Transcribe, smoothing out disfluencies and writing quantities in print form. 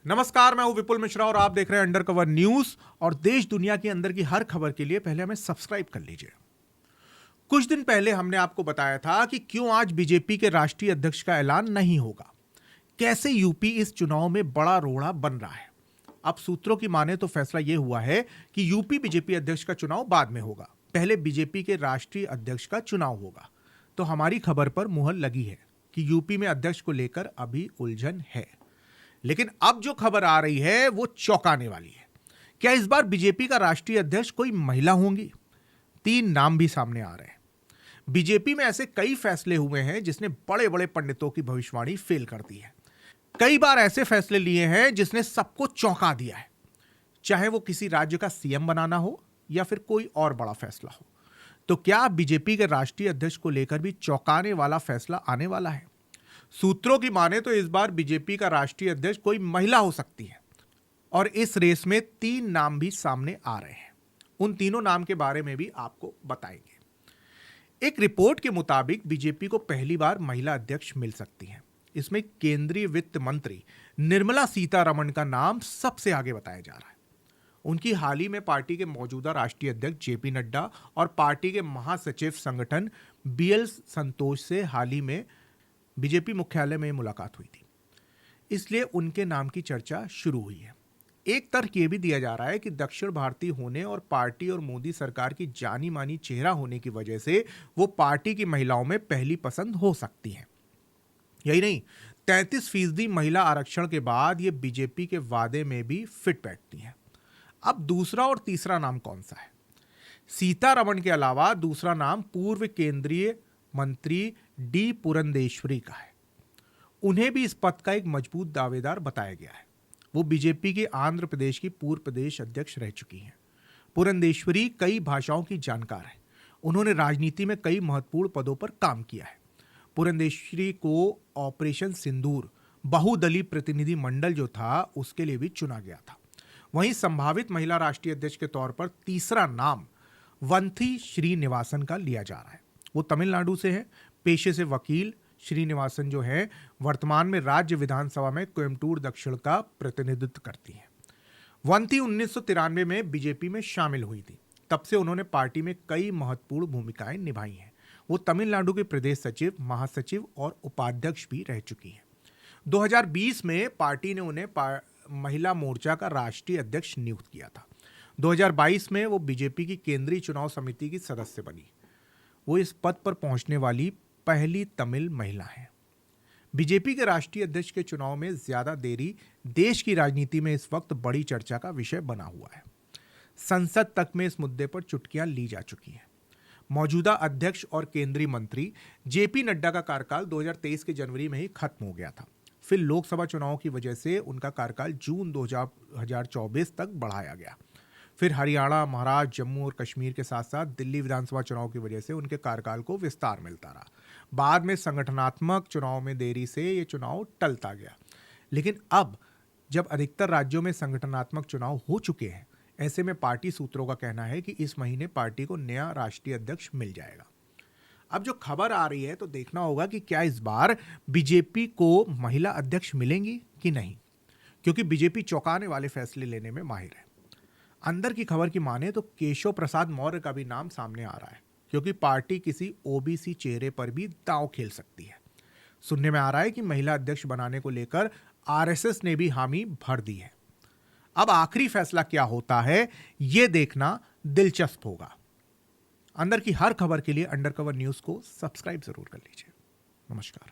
नमस्कार, मैं हूं विपुल मिश्रा और आप देख रहे हैं अंडर कवर न्यूज। और देश दुनिया के अंदर की हर खबर के लिए पहले हमें सब्सक्राइब कर लीजिए। कुछ दिन पहले हमने आपको बताया था कि क्यों आज बीजेपी के राष्ट्रीय अध्यक्ष का ऐलान नहीं होगा, कैसे यूपी इस चुनाव में बड़ा रोड़ा बन रहा है। अब सूत्रों की माने तो फैसला यह हुआ है कि यूपी बीजेपी अध्यक्ष का चुनाव बाद में होगा, पहले बीजेपी के राष्ट्रीय अध्यक्ष का चुनाव होगा। तो हमारी खबर पर मुहर लगी है कि यूपी में अध्यक्ष को लेकर अभी उलझन है, लेकिन अब जो खबर आ रही है वो चौंकाने वाली है। क्या इस बार बीजेपी का राष्ट्रीय अध्यक्ष कोई महिला होंगी? 3 नाम भी सामने आ रहे हैं। बीजेपी में ऐसे कई फैसले हुए हैं जिसने बड़े बड़े पंडितों की भविष्यवाणी फेल कर दी है। कई बार ऐसे फैसले लिए हैं जिसने सबको चौंका दिया है, चाहे वो किसी राज्य का सीएम बनाना हो या फिर कोई और बड़ा फैसला हो। तो क्या बीजेपी के राष्ट्रीय अध्यक्ष को लेकर भी चौंकाने वाला फैसला आने वाला है? सूत्रों की माने तो इस बार बीजेपी का राष्ट्रीय अध्यक्ष कोई महिला हो सकती है और इस रेस में 3 नाम भी सामने आ रहे हैं। उन तीनों नाम के बारे में भी आपको बताएंगे। एक रिपोर्ट के मुताबिक बीजेपी को पहली बार महिला अध्यक्ष मिल सकती है। इसमें केंद्रीय वित्त मंत्री निर्मला सीतारमण का नाम सबसे आगे बताया जा रहा है। उनकी हाल ही में पार्टी के मौजूदा राष्ट्रीय अध्यक्ष जेपी नड्डा और पार्टी के महासचिव संगठन बीएल संतोष से हाल ही में बीजेपी मुख्यालय में मुलाकात हुई थी, इसलिए उनके नाम की चर्चा शुरू हुई है। एक तर्क यह भी दिया जा रहा है कि दक्षिण भारतीय होने और पार्टी और मोदी सरकार की जानी मानी चेहरा होने की वजह से वो पार्टी की महिलाओं में पहली पसंद हो सकती हैं। यही नहीं, 33% महिला आरक्षण के बाद ये बीजेपी के वादे में भी फिट बैठती हैं। अब दूसरा और तीसरा नाम कौन सा है? सीतारमण के अलावा दूसरा नाम पूर्व केंद्रीय मंत्री डी पुरंदेश्वरी का है। उन्हें भी इस पद का एक मजबूत दावेदार बताया गया है। वो बीजेपी के आंध्र प्रदेश की पूर्व प्रदेश अध्यक्ष रह चुकी हैं। पुरंदेश्वरी कई भाषाओं की जानकार है। उन्होंने राजनीति में कई महत्वपूर्ण पदों पर काम किया है। पुरंदेश्वरी को ऑपरेशन सिंदूर बहुदलीय प्रतिनिधि मंडल जो था उसके लिए भी चुना गया था। वहीं संभावित महिला राष्ट्रीय अध्यक्ष के तौर पर तीसरा नाम वंथी श्रीनिवासन का लिया जा रहा है। वो तमिलनाडु से है। पेशे से वकील श्रीनिवासन जो है वर्तमान में राज्य विधानसभा में कोयम्बटूर दक्षिण का प्रतिनिधित्व करती हैं। वंथी 1993 में बीजेपी में शामिल हुई थी। तब से उन्होंने पार्टी में कई महत्वपूर्ण भूमिकाएं निभाई हैं। वो तमिलनाडु के प्रदेश सचिव, महासचिव और उपाध्यक्ष भी रह चुकी हैं। 2020 में पार्टी ने उन्हें महिला मोर्चा का राष्ट्रीय अध्यक्ष नियुक्त किया था। 2022 में वो बीजेपी की केंद्रीय चुनाव समिति की सदस्य बनी। वो इस पद पर पहुंचने वाली पहली तमिल महिला है। बीजेपी के राष्ट्रीय अध्यक्ष के चुनाव में ज्यादा देरी देश की राजनीति में इस वक्त बड़ी चर्चा का विषय बना हुआ है। संसद तक में इस मुद्दे पर चुटकियां ली जा चुकी हैं। मौजूदा अध्यक्ष और केंद्रीय मंत्री जेपी नड्डा का कार्यकाल 2023 के जनवरी में ही खत्म हो गया था। फिर लोकसभा चुनाव की वजह से उनका कार्यकाल जून 2024 तक बढ़ाया गया। फिर हरियाणा, महाराष्ट्र, जम्मू और कश्मीर के साथ साथ दिल्ली विधानसभा चुनाव की वजह से उनके कार्यकाल को विस्तार मिलता रहा। बाद में संगठनात्मक चुनाव में देरी से ये चुनाव टलता गया। लेकिन अब जब अधिकतर राज्यों में संगठनात्मक चुनाव हो चुके हैं, ऐसे में पार्टी सूत्रों का कहना है कि इस महीने पार्टी को नया राष्ट्रीय अध्यक्ष मिल जाएगा। अब जो खबर आ रही है तो देखना होगा कि क्या इस बार बीजेपी को महिला अध्यक्ष मिलेंगी कि नहीं, क्योंकि बीजेपी चौंकाने वाले फैसले लेने में माहिर है। अंदर की खबर की माने तो केशव प्रसाद मौर्य का भी नाम सामने आ रहा है, क्योंकि पार्टी किसी ओबीसी चेहरे पर भी दांव खेल सकती है। सुनने में आ रहा है कि महिला अध्यक्ष बनाने को लेकर आरएसएस ने भी हामी भर दी है। अब आखिरी फैसला क्या होता है यह देखना दिलचस्प होगा। अंदर की हर खबर के लिए अंडरकवर न्यूज को सब्सक्राइब जरूर कर लीजिए। नमस्कार।